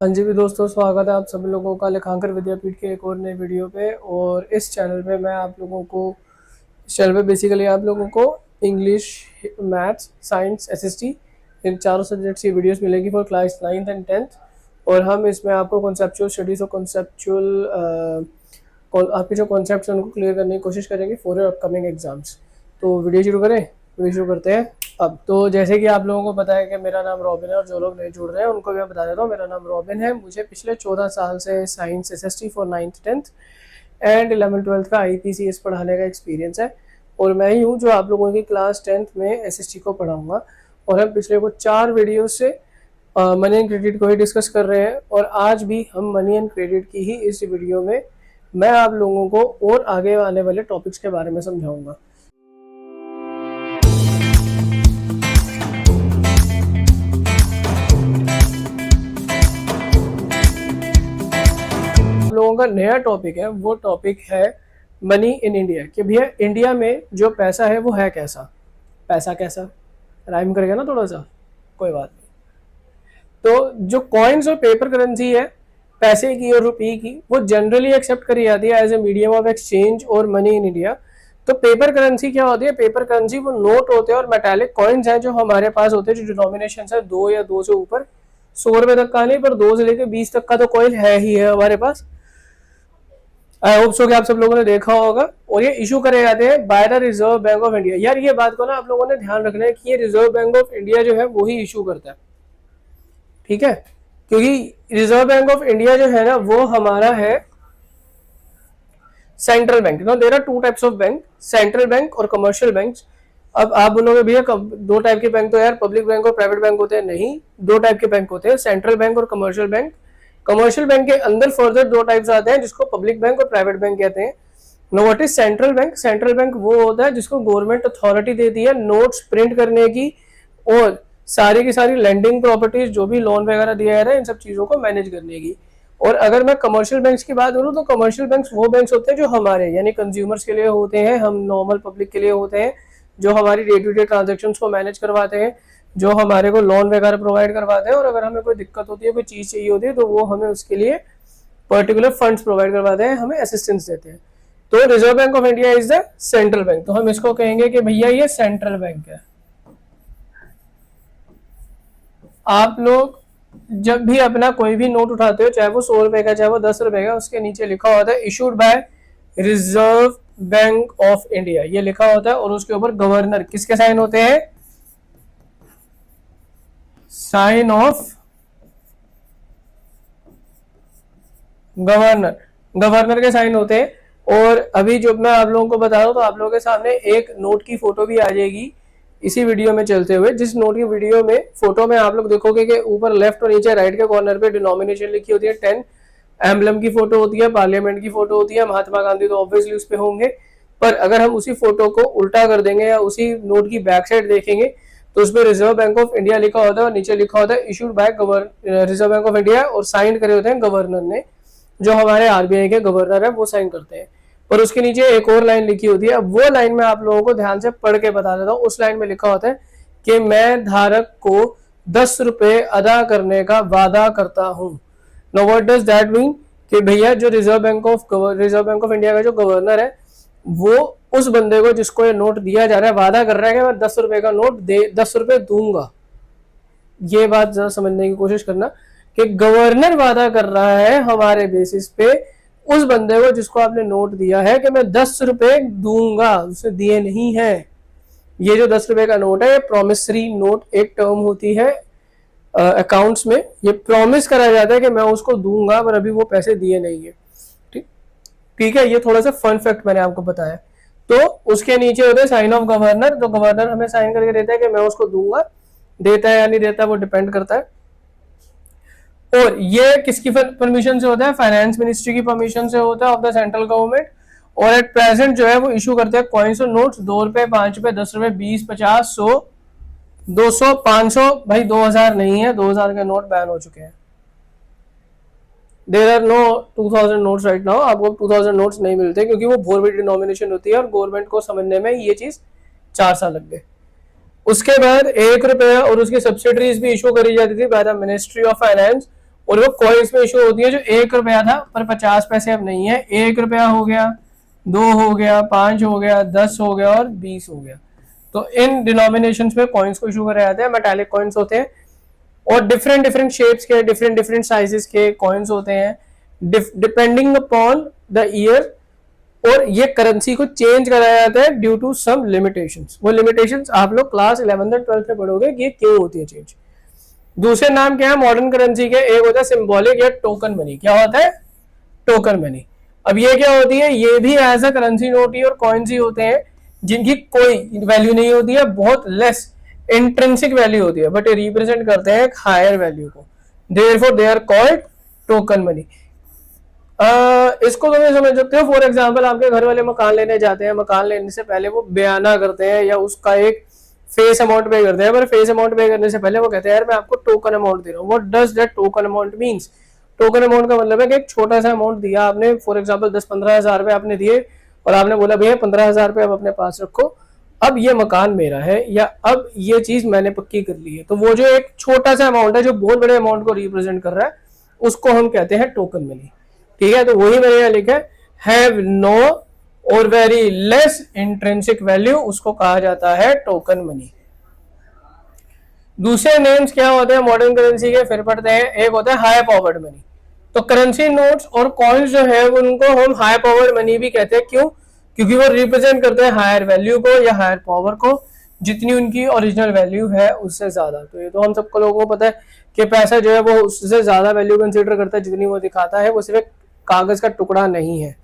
हाँ जी भी दोस्तों, स्वागत है आप सभी लोगों का लेखांकन विद्यापीठ के एक और नए वीडियो पे। और इस चैनल पे मैं आप लोगों को इस चैनल पे बेसिकली आप लोगों को इंग्लिश, मैथ्स, साइंस, एसएसटी इन चारों सब्जेक्ट्स की वीडियोस मिलेगी for class 9th and 10th। और हम इसमें आपको कॉन्सेप्चुअल स्टडीज़ और आपके जो कॉन्सेप्ट्स हैं उनको क्लियर करने की कोशिश करेंगे फॉर योर अपकमिंग एग्जाम्स। तो वीडियो शुरू करते हैं। अब तो जैसे कि आप लोगों को पता है कि मेरा नाम रॉबिन है, और जो लोग नए जुड़ रहे हैं उनको भी मैं बता देता हूँ, मेरा नाम रॉबिन है। मुझे पिछले 14 साल से science SST for 9th 10th and 11th 12th का आईपीसीएस पढ़ाने का एक्सपीरियंस है। और मैं ही हूँ जो आप लोगों की क्लास 10th में एसएसटी को पढ़ाऊँगा। और हम पिछले को 4 वीडियो से मनी एंड क्रेडिट को ही डिस्कस कर रहे हैं, और आज भी हम मनी एंड क्रेडिट की ही इस वीडियो में मैं आप लोगों को और आगे आने वाले टॉपिक्स के बारे में समझाऊंगा। लोगों का नया टॉपिक है, वो टॉपिक है मनी इन इंडिया। कि भैया इंडिया में जो पैसा है वो है कैसा, पैसा कैसा। राइम कर गया ना थोड़ा सा, कोई बात नहीं। तो जो कॉइन्स और पेपर करेंसी है पैसे की और रुपये की, वो जनरली एक्सेप्ट करी जाती है as a medium of exchange और मनी इन इंडिया। तो पेपर करेंसी क्या होती है? पेपर करेंसी वो नोट होते हैं और मेटालिक कॉइन्स हैं जो हमारे पास होते हैं, जो डिनोमिनेशन है 2 या 2 से ऊपर। 100 रुपए तक का नहीं, पर 2 से लेकर 20 तक का तो कॉइन है ही है हमारे पास। आई होप सो कि आप सब लोगों ने देखा होगा। और ये इशू करे जाते हैं by the reserve bank of India. यार ये बात को ना आप लोगों ने ध्यान रखना है कि ये रिजर्व बैंक ऑफ इंडिया जो है वो ही इशू करता है, ठीक है? क्योंकि रिजर्व बैंक ऑफ इंडिया जो है ना वो हमारा है central bank. No, there are 2 types of bank, central bank और कमर्शियल बैंक। अब आप बोलोगे भैया 2 टाइप के बैंक तो यार पब्लिक बैंक और प्राइवेट बैंक होते हैं। नहीं, 2 टाइप के बैंक होते हैं, सेंट्रल बैंक और कमर्शियल बैंक। कमर्शियल बैंक के अंदर फर्दर 2 टाइप्स आते हैं जिसको पब्लिक बैंक और प्राइवेट बैंक कहते हैं। No, what is central bank? Central bank वो होता है जिसको गवर्नमेंट अथॉरिटी देती है नोट्स प्रिंट करने की, और सारी की सारी लैंडिंग प्रॉपर्टीज, जो भी लोन वगैरह दिया जा रहा है, इन सब चीजों को मैनेज करने की। और अगर मैं कमर्शियल बैंक्स की बात करूँ तो कमर्शियल बैंक्स वो बैंक्स होते हैं जो हमारे यानी कंज्यूमर्स के लिए होते हैं, हम नॉर्मल पब्लिक के लिए होते हैं, जो हमारी डे टू डे ट्रांजेक्शन को मैनेज करवाते हैं, जो हमारे को लोन वगैरह प्रोवाइड करवाते हैं। और अगर हमें कोई दिक्कत होती है, कोई चीज़ चाहिए होती है, तो वो हमें उसके लिए पर्टिकुलर फंड्स प्रोवाइड करवाते हैं, हमें असिस्टेंस देते हैं। तो reserve bank of India is the central bank. तो हम इसको कहेंगे कि भैया ये सेंट्रल बैंक है। आप लोग जब भी अपना कोई भी नोट उठाते हो, चाहे वो 100 रुपए का, चाहे वो 10 रुपए का, उसके नीचे लिखा होता है issued by reserve bank of India, ये लिखा होता है। और उसके ऊपर गवर्नर किसके साइन होते हैं? साइन ऑफ गवर्नर, गवर्नर के साइन होते हैं। और अभी जो मैं आप लोगों को बता रहा हूं, तो आप लोगों के सामने एक नोट की फोटो भी आ जाएगी इसी वीडियो में चलते हुए। जिस नोट की वीडियो में फोटो में आप लोग देखोगे कि ऊपर लेफ्ट और नीचे राइट के कॉर्नर पे डिनोमिनेशन लिखी होती है 10, एम्बलम की फोटो होती है, पार्लियामेंट की फोटो होती है, महात्मा गांधी तो ऑब्वियसली उस पर होंगे। पर अगर हम उसी फोटो को उल्टा कर देंगे या उसी नोट की बैक साइड देखेंगे, तो उसमें रिजर्व बैंक ऑफ इंडिया लिखा होता है और नीचे लिखा होता है issued by reserve bank of India, और साइन करे होते हैं गवर्नर ने, जो हमारे आरबीआई के गवर्नर है वो साइन करते हैं। पर उसके नीचे एक और लाइन लिखी होती है। अब वो लाइन में आप लोगों को ध्यान से पढ़ के बता देता हूँ। उस लाइन में लिखा होता है कि मैं धारक को 10 रुपए अदा करने का वादा करता हूँ। No, what does that mean? कि भैया जो रिजर्व बैंक ऑफ इंडिया का जो गवर्नर है, वो उस बंदे को जिसको ये नोट दिया जा रहा है वादा कर रहा है कि मैं 10 रुपए का नोट 10 रुपए दूंगा। ये बात जरा समझने की कोशिश करना कि गवर्नर वादा कर रहा है हमारे बेसिस पे उस बंदे को जिसको आपने नोट दिया है कि मैं 10 रुपए दूंगा, उसने दिए नहीं है। ये जो 10 रुपए का नोट है, ये प्रोमिसरी नोट एक टर्म होती है अकाउंट्स में। ये प्रॉमिस करा जाता है कि मैं उसको दूंगा, पर अभी वो पैसे दिए नहीं है। ठीक है, ये थोड़ा सा फन फैक्ट मैंने आपको बताया। तो उसके नीचे होते हैं साइन ऑफ गवर्नर। तो गवर्नर हमें साइन करके देता है कि मैं उसको दूंगा, देता है या नहीं देता वो डिपेंड करता है। और ये किसकी परमिशन से होता है? फाइनेंस मिनिस्ट्री की परमिशन से होता है ऑफ द सेंट्रल गवर्नमेंट। और एट प्रेजेंट जो है वो इशू करते हैं कॉइन्स और नोट्स 2 रुपए, 5 रुपए, 10 रुपए, 20, 50, 100, 200, 500। भाई 2000 नहीं है, 2000 के नोट बैन हो चुके हैं। There are no 2000 notes right now. आपको 2000 नोट्स नहीं मिलते क्योंकि वो बहुत बड़ी डिनोमिनेशन होती है और गवर्नमेंट को समझने में ये चीज 4 साल लग गए। उसके बाद 1 रुपया और उसकी सब्सिडीज भी इशू करी जाती थी by the ministry of finance. और वो कॉइन्स में इशू होती है। जो 1 रुपया था पर 50 पैसे अब नहीं है, 1 रुपया हो गया, 2 हो गया, 5 हो गया, 10 हो गया और 20 हो गया। तो इन डिनोमिनेशंस में कॉइन्स को इशू कराए जाते हैं। मेटालिक कॉइन्स होते हैं और डिफरेंट डिफरेंट शेप्स के, डिफरेंट डिफरेंट साइजेस के कॉइन्स होते हैं डिपेंडिंग अपॉन द ईयर। और ये करेंसी को चेंज कराया जाता है ड्यू टू सम लिमिटेशंस। वो लिमिटेशंस आप लोग क्लास 11th और 12th में पढ़ोगे कि ये क्यों होती है चेंज। दूसरे नाम क्या है मॉडर्न करेंसी के? एक होता है सिंबॉलिक या टोकन मनी। क्या होता है? Token money. अब ये क्या होती है? ये भी एज अ करेंसी नोट ही और कॉइन्स ही होते हैं जिनकी कोई वैल्यू नहीं होती है, बहुत लेस इंट्रिंसिक वैल्यू होती है, बट ये रिप्रेजेंट करते हैं एक हायर वैल्यू को। Therefore they are called token money. इसको तुम समझ सकते हो। फॉर एग्जाम्पल आपके घर वाले मकान लेने जाते हैं, मकान लेने से पहले वो बयाना करते हैं या उसका एक फेस अमाउंट पे करते हैं, पर फेस अमाउंट पे करने से पहले वो कहते हैं यार मैं आपको टोकन अमाउंट दे रहा हूँ। What does that token amount means? Token amount का मतलब है कि एक छोटा सा अमाउंट दिया आपने, फॉर एग्जाम्पल 10-15 हजार रुपए आपने दिए और आपने बोला भैया 15 हजार रुपए आप अपने पास रखो, अब ये मकान मेरा है या अब ये चीज मैंने पक्की कर ली है। तो वो जो एक छोटा सा अमाउंट है जो बहुत बड़े अमाउंट को रिप्रेजेंट कर रहा है उसको हम कहते हैं टोकन मनी। ठीक है, तो वही मैंने यहाँ लिखा है, हैव नो और वेरी लेस इंट्रिंसिक वैल्यू, उसको कहा जाता है टोकन मनी। दूसरे नेम्स क्या होते हैं मॉडर्न करेंसी के? फिर पढ़ते हैं। एक होता है हाई पावर्ड मनी। तो करेंसी नोट्स और कॉइन्स जो है उनको हम हाई पावर्ड मनी भी कहते हैं। क्यों? क्योंकि वो रिप्रेजेंट करते हैं हायर वैल्यू को या हायर पावर को, जितनी उनकी ओरिजिनल वैल्यू है उससे ज्यादा। तो ये तो हम सबको लोगों को पता है कि पैसा जो है वो उससे ज्यादा वैल्यू कंसीडर करता है जितनी वो दिखाता है, वो सिर्फ कागज का टुकड़ा नहीं है।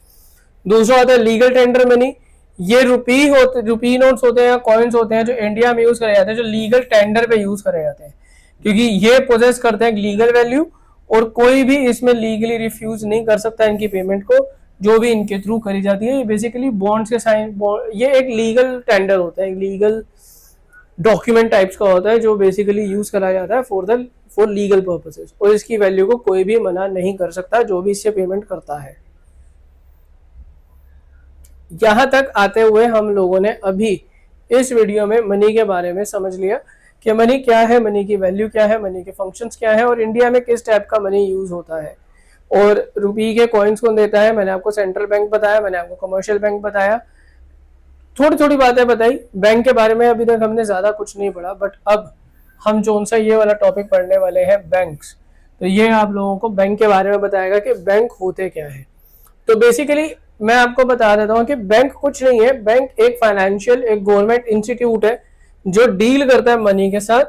दूसरा होता है लीगल टेंडर मनी। ये रुपी नोट्स होते हैं, कॉइन्स होते हैं जो इंडिया में यूज करे जाते हैं, जो लीगल टेंडर पे यूज करे जाते हैं, क्योंकि ये पोजेस करते हैं लीगल वैल्यू और कोई भी इसमें लीगली रिफ्यूज नहीं कर सकता इनकी पेमेंट को जो भी इनके थ्रू करी जाती है। ये बेसिकली बॉन्ड्स के साइन, ये एक लीगल टेंडर होता है, लीगल डॉक्यूमेंट टाइप्स का होता है जो बेसिकली यूज करा जाता है फॉर लीगल पर्पसेस, और इसकी वैल्यू को कोई भी मना नहीं कर सकता जो भी इससे पेमेंट करता है। यहां तक आते हुए हम लोगों ने अभी इस वीडियो में मनी के बारे में समझ लिया कि मनी क्या है, मनी की वैल्यू क्या है, मनी के फंक्शंस क्या है और इंडिया में किस टाइप का मनी यूज होता है। और रुपी के कॉइन्स कौन देता है? मैंने आपको सेंट्रल बैंक बताया, मैंने आपको कमर्शियल बैंक बताया, थोड़ी थोड़ी बातें बताई। बैंक के बारे में अभी तक हमने ज्यादा कुछ नहीं पढ़ा, बट अब हम जो सा ये वाला टॉपिक पढ़ने वाले हैं बैंक्स, तो ये आप लोगों को बैंक के बारे में बताएगा कि बैंक होते क्या है। तो बेसिकली मैं आपको बता देता हूँ कि बैंक कुछ नहीं है। बैंक एक फाइनेंशियल, एक गवर्नमेंट इंस्टीट्यूट है जो डील करता है मनी के साथ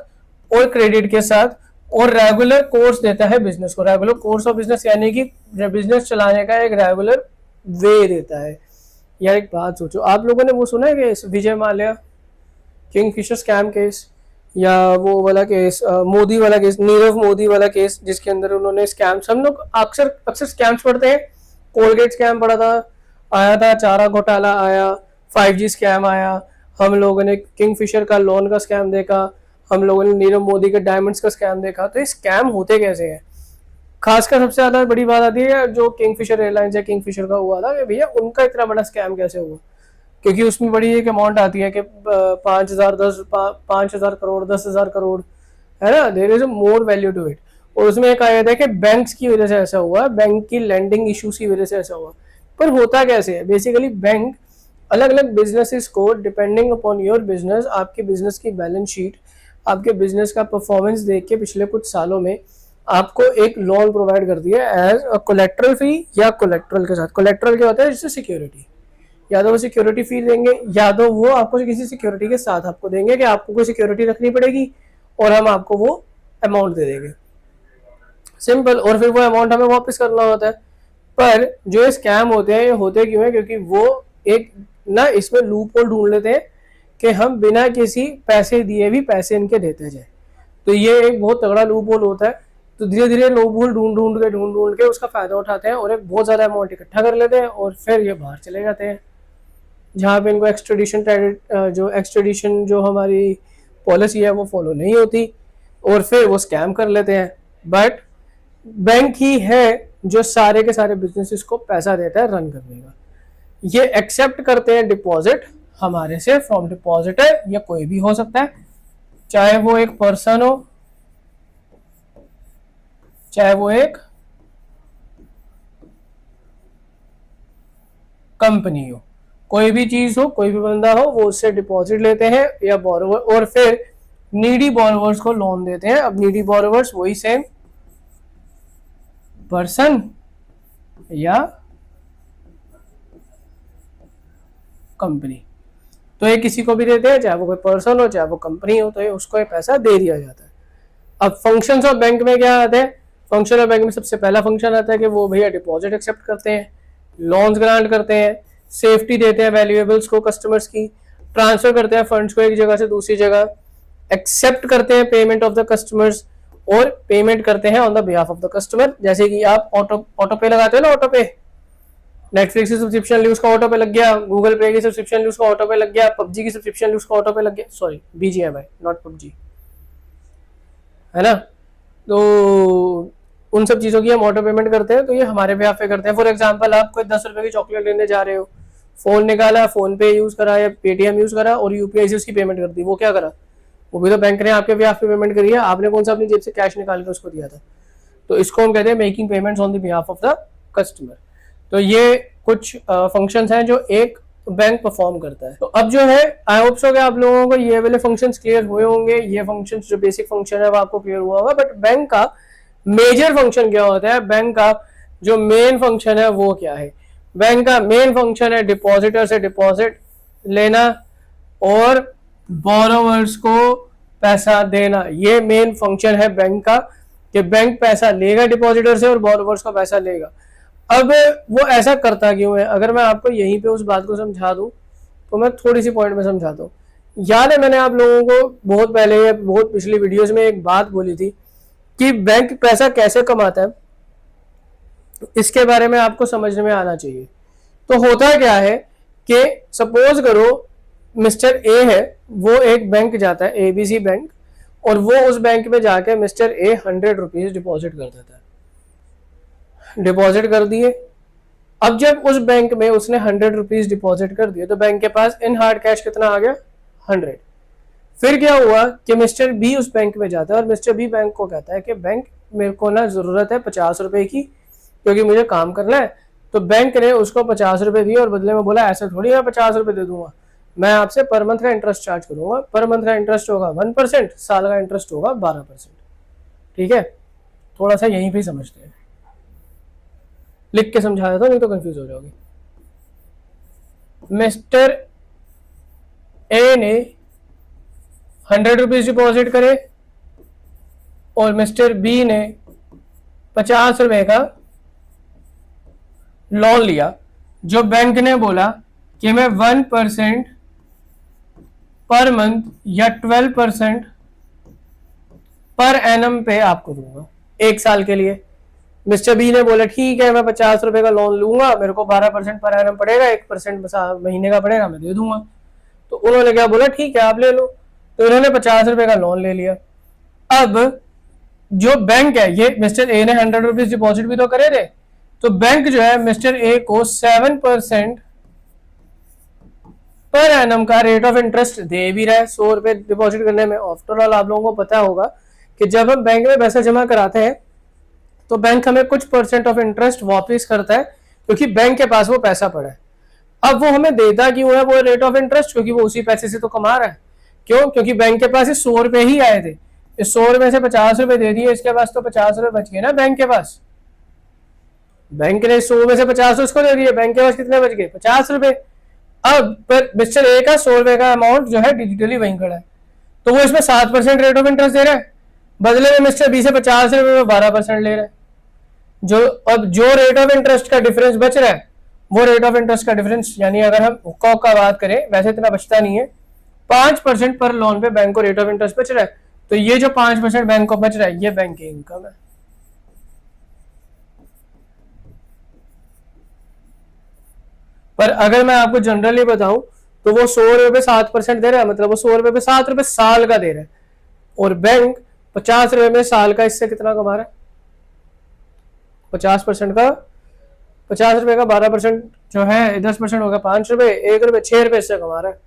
और क्रेडिट के साथ और रेगुलर कोर्स देता है बिजनेस को। रेगुलर कोर्स ऑफ बिजनेस यानी कि बिजनेस चलाने का एक रेगुलर वे देता है। यार एक बात सोचो, आप लोगों ने वो सुना है कि Vijay Mallya Kingfisher scam case, या वो वाला केस मोदी वाला केस, नीरव मोदी वाला केस, जिसके अंदर उन्होंने स्कैम्स, हम लोग अक्सर स्कैम्स पढ़ते हैं। कोलगेट स्कैम पढ़ा था, आया था, चारा घोटाला आया, 5G स्कैम आया, हम लोगों ने किंगफिशर का लोन का स्कैम देखा, हम लोगों ने नीरव मोदी के डायमंड्स का स्कैम देखा। तो ये स्कैम होते कैसे हैं? खासकर सबसे ज्यादा बड़ी बात आती है जो किंगफिशर एयरलाइंस या किंगफिशर का हुआ था कि भैया उनका इतना बड़ा स्कैम कैसे हुआ, क्योंकि उसमें बड़ी एक अमाउंट आती है कि 5,000 करोड़, 10,000 करोड़, है ना। There is a more value to it. और उसमें एक आया था कि बैंक्स की वजह से ऐसा हुआ, बैंक की लैंडिंग इश्यूज की वजह से ऐसा हुआ। पर होता कैसे है? बेसिकली बैंक अलग अलग बिजनेसेस को डिपेंडिंग अपॉन योर बिजनेस, आपके बिजनेस की बैलेंस शीट, आपके बिजनेस का परफॉर्मेंस देख के पिछले कुछ सालों में आपको एक लोन प्रोवाइड कर दिया एज अ कोलेट्रल फी या कोलेट्रल के साथ। कोलेट्रल क्या होता है? जिससे सिक्योरिटी, या तो वो सिक्योरिटी फी देंगे या तो वो आपको किसी सिक्योरिटी के साथ आपको देंगे कि आपको कोई सिक्योरिटी रखनी पड़ेगी और हम आपको वो अमाउंट दे देंगे, सिंपल। और फिर वो अमाउंट हमें वापस करना होता है। पर जो स्कैम होते हैं ये होते क्यों है? क्योंकि वो एक ना इसमें लूप होल ढूंढ लेते हैं कि हम बिना किसी पैसे दिए भी पैसे इनके देते जाए। तो ये एक बहुत तगड़ा लूप होल होता है। तो धीरे धीरे लूप होल ढूंढ के उसका फायदा उठाते हैं और एक बहुत ज्यादा अमाउंट इकट्ठा कर लेते हैं और फिर ये बाहर चले जाते हैं, जहाँ पे इनको एक्सट्रेडिशन जो हमारी पॉलिसी है वो फॉलो नहीं होती और फिर वो स्कैम कर लेते हैं। बट बैंक ही है जो सारे के सारे बिजनेसेस को पैसा देता है रन करने का। ये एक्सेप्ट करते हैं डिपॉजिट हमारे से फ्रॉम डिपॉजिटर, या कोई भी हो सकता है, चाहे वो एक पर्सन हो, चाहे वो एक कंपनी हो, कोई भी चीज हो, कोई भी बंदा हो, वो उससे डिपॉजिट लेते हैं या बोरोवर, और फिर नीडी बोरोवर्स को लोन देते हैं। अब नीडी बोरोवर्स वही सेम पर्सन या कंपनी, तो ये किसी को भी देते हैं, चाहे वो कोई पर्सन हो चाहे वो कंपनी हो, तो ये उसको ये पैसा दे दिया जाता है। अब फंक्शंस ऑफ बैंक में क्या आते हैं? फंक्शन ऑफ बैंक में सबसे पहला फंक्शन आता है कि वो भैया डिपॉजिट एक्सेप्ट करते हैं, लोन्स ग्रांट करते हैं, सेफ्टी देते हैं वैल्यूएबल्स को कस्टमर्स की, ट्रांसफर करते हैं फंड्स को एक जगह से दूसरी जगह, एक्सेप्ट करते हैं पेमेंट ऑफ द कस्टमर्स, और पेमेंट करते हैं on the behalf of the customer. जैसे कि आप ऑटो पे लगाते हो ना, ऑटो पे, नेटफ्लिक्स की सब्सक्रिप्शन ली उसका ऑटो पे लग गया, गूगल पे की सब्सक्रिप्शन ली उसका ऑटो पे लग गया, पबजी की सब्सक्रिप्शन ली उसका ऑटो पे लग गया, सॉरी BGMI नॉट पबजी, है ना। तो उन सब चीजों की हम ऑटो पेमेंट करते हैं, तो ये हमारे बिहाफ पे करते हैं। फॉर एग्जांपल आप कोई 10 रुपए की चॉकलेट लेने जा रहे हो, फोन निकाला, फोन पे यूज करा या पेटीएम यूज करा और यूपीआई से उसकी पेमेंट कर दी, वो क्या करा? वो भी तो बैंक ने आपके बिहाफ पे पेमेंट करी है, आपने कौन सा अपनी जेब से कैश निकाल के उसको दिया था? तो इसको हम कहते हैं making payments on the behalf of the customer. तो ये कुछ फंक्शंस हैं जो एक बैंक परफॉर्म करता है। तो अब जो है, आई होप सो कि आप लोगों को ये वाले फंक्शंस क्लियर हुए होंगे, ये फंक्शंस जो बेसिक फंक्शन है वो आपको क्लियर हुआ होगा। बट बैंक का मेजर फंक्शन क्या होता है, बैंक का जो मेन फंक्शन है वो क्या है? बैंक का मेन फंक्शन है डिपॉजिटर से डिपॉजिट लेना और बोरोवर्स को पैसा देना। ये मेन फंक्शन है बैंक का, कि बैंक पैसा लेगा डिपॉजिटर से और बोरोवर्स को पैसा लेगा। अब वो ऐसा करता क्यों है? अगर मैं आपको यहीं पे उस बात को समझा दूं, तो मैं थोड़ी सी पॉइंट में समझाता हूँ। याद है मैंने आप लोगों को बहुत पहले, बहुत पिछली वीडियोस में एक बात बोली थी कि बैंक पैसा कैसे कमाता है, इसके बारे में आपको समझने में आना चाहिए। तो होता क्या है कि सपोज करो मिस्टर ए है, वो एक बैंक जाता है, ABC बैंक, और वो उस बैंक में जाके मिस्टर ए 100 रुपीज डिपॉजिट कर देता है। डिपॉजिट कर दिए। अब जब उस बैंक में उसने 100 रुपीज डिपॉजिट कर दिए, तो बैंक के पास इन हार्ड कैश कितना आ गया? 100। फिर क्या हुआ कि मिस्टर बी उस बैंक में जाता है और मिस्टर बी बैंक को कहता है कि बैंक मेरे को ना जरूरत है 50 रुपए की, क्योंकि मुझे काम करना है। तो बैंक ने उसको 50 रुपए दिए और बदले में बोला ऐसा थोड़ी मैं 50 रुपए दे दूंगा, मैं आपसे पर मंथ का इंटरेस्ट चार्ज करूंगा। पर मंथ का इंटरेस्ट होगा 1%, साल का इंटरेस्ट होगा 12%। ठीक है, थोड़ा सा यहीं पे समझते हैं, लिख के समझा देता हूं, नहीं तो कंफ्यूज हो जाओगे। मिस्टर ए ने 100 रुपीज डिपॉजिट करे और मिस्टर बी ने 50 रुपए का लोन लिया, जो बैंक ने बोला कि मैं 1% पर मंथ या 12% पर एनम पे आपको दूंगा 1 साल के लिए। मिस्टर बी ने बोला ठीक है, मैं 50 रुपए का लोन लूंगा, मेरे को 12% पर एनम पड़ेगा, 1% महीने का पड़ेगा, मैं दे दूंगा। तो उन्होंने क्या बोला, ठीक है आप ले लो। तो इन्होंने 50 रुपए का लोन ले लिया। अब जो बैंक है, ये मिस्टर ए ने 100 रुपीज डिपॉजिट भी तो करे थे, तो बैंक जो है मिस्टर ए को 7% पर एनम का रेट ऑफ इंटरेस्ट दे भी रहा है 100 रुपए डिपॉजिट करने में। आफ्टर ऑल आप लोगों को पता होगा कि जब हम बैंक में पैसा जमा कराते हैं तो बैंक हमें कुछ % ऑफ इंटरेस्ट वापस करता है, क्योंकि बैंक के पास वो पैसा पड़ा है। अब वो हमें देता क्यों है वो रेट ऑफ इंटरेस्ट? क्योंकि वो उसी पैसे से तो कमा रहा है। क्यों? क्योंकि बैंक के पास 100 रुपए ही आए थे, इस 100 रुपए से 50 रुपए दे दिए, इसके पास तो 50 रुपए बच गए ना बैंक के पास। बैंक ने 100 में से 50 उसको दे दिए, बैंक के पास कितने बच गए? 50 रुपए। अब पर मिस्टर ए का 100 रुपए का अमाउंट जो है डिजिटली वहीं खड़ा है, तो वो इसमें 7% रेट ऑफ इंटरेस्ट दे रहा है, बदले में मिस्टर बी से 50 रुपए में 12% ले रहा है। अब जो रेट ऑफ इंटरेस्ट का डिफरेंस बच रहा है, वो रेट ऑफ इंटरेस्ट का डिफरेंस, यानी अगर हम हुक्का का बात करें, वैसे इतना बचता नहीं है, 5% पर लोन पे बैंक को रेट ऑफ इंटरेस्ट बच रहा है। तो ये जो 5% बैंक को बच रहा है, ये बैंक की इनकम है। पर अगर मैं आपको जनरली बताऊं तो वो 100 रुपए पे 7% दे रहा है, मतलब वो 100 रुपए पे 7 रुपए साल का दे रहा है, और बैंक 50 रुपए में साल का इससे कितना कमा रहा है? 50% का 50 रुपए का 12% जो है 10% होगा 5 रुपए, 1 रुपए 6 रुपए इससे कमा रहा है।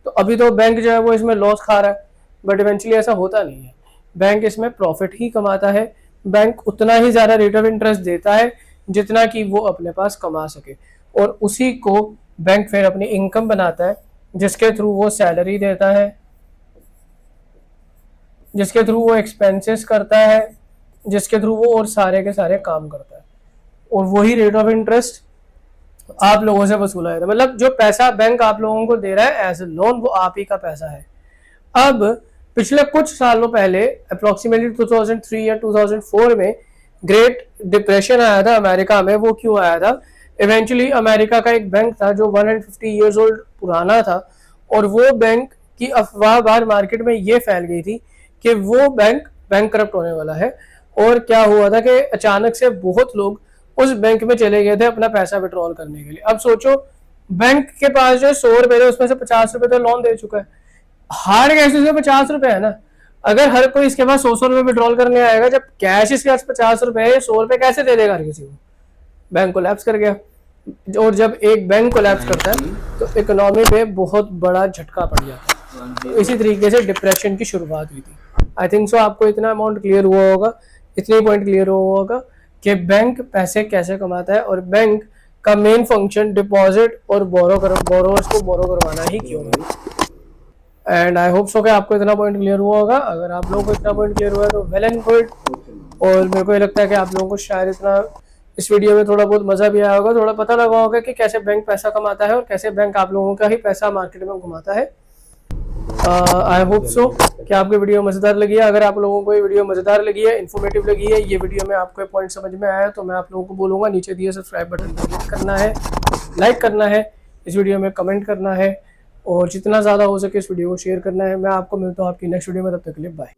तो अभी तो बैंक जो है वो इसमें लॉस खा रहा है, बट इवेंचुअली ऐसा होता नहीं है, बैंक इसमें प्रॉफिट ही कमाता है, बैंक उतना ही ज़्यादा रेट ऑफ इंटरेस्ट देता है जितना कि वो अपने पास कमा सके, और उसी को बैंक फिर अपनी इनकम बनाता है, जिसके थ्रू वो सैलरी देता है, जिसके थ्रू वो एक्सपेंसेस करता है, जिसके थ्रू वो और सारे के सारे काम करता है, और वही रेट ऑफ इंटरेस्ट आप लोगों से वसूला जाता है। मतलब जो पैसा बैंक आप लोगों को दे रहा है एज ए लोन, वो आप ही का पैसा है। अब पिछले कुछ सालों पहले अप्रोक्सीमेटली 2003 या 2004 में ग्रेट डिप्रेशन आया था अमेरिका में। वो क्यों आया था? इवेंचुअली अमेरिका का एक बैंक था जो 150 ईयर्स ओल्ड पुराना था, और वो बैंक की अफवाह बाहर मार्केट में ये फैल गई थी कि वो बैंक करप्ट होने वाला है। और क्या हुआ था कि अचानक से बहुत लोग उस बैंक में चले गए थे अपना पैसा विड्रॉल करने के लिए। अब सोचो, बैंक के पास जो 100 रुपए थे उसमें से 50 रुपए तो लोन दे चुका है, हार्ड कैश में 50 रुपए है ना। अगर हर कोई इसके पास 100 रुपए विड्रॉल करने आएगा, जब कैश इसके पास 50 रुपए है, 100 रुपए कैसे दे देगा हर किसी को? बैंक कोलैप्स कर गया। और जब एक बैंक कोलैप्स करता है तो इकोनॉमी में बहुत बड़ा झटका पड़ जाता है। इसी तरीके से डिप्रेशन की शुरुआत हुई थी। आई थिंक सो आपको इतना अमाउंट क्लियर हुआ होगा, इतनी पॉइंट क्लियर हुआ होगा कि बैंक पैसे कैसे कमाता है, और बैंक का मेन फंक्शन डिपॉजिट और बोरोवर्स को बोरो करवाना ही क्यों है। एंड आई होप सो कि आपको इतना पॉइंट क्लियर हुआ होगा। अगर आप लोगों को इतना पॉइंट क्लियर हुआ है तो वेल एंड गुड। और मेरे को ये लगता है कि आप लोगों को शायद इतना इस वीडियो में थोड़ा बहुत मजा भी आया होगा, थोड़ा पता लगा होगा कि कैसे बैंक पैसा कमाता है और कैसे बैंक आप लोगों का ही पैसा मार्केट में घुमाता है। आई होप सो कि आपको वीडियो मज़ेदार लगी है। अगर आप लोगों को ये वीडियो मज़ेदार लगी है, इन्फॉर्मेटिव लगी है, ये वीडियो में आपको पॉइंट समझ में आया है, तो मैं आप लोगों को बोलूँगा नीचे दिए सब्सक्राइब बटन पर क्लिक करना है, लाइक करना है, इस वीडियो में कमेंट करना है, और जितना ज़्यादा हो सके इस वीडियो को शेयर करना है। मैं आपको मिलता हूँ आपकी नेक्स्ट वीडियो में, तब तक के लिए बाय।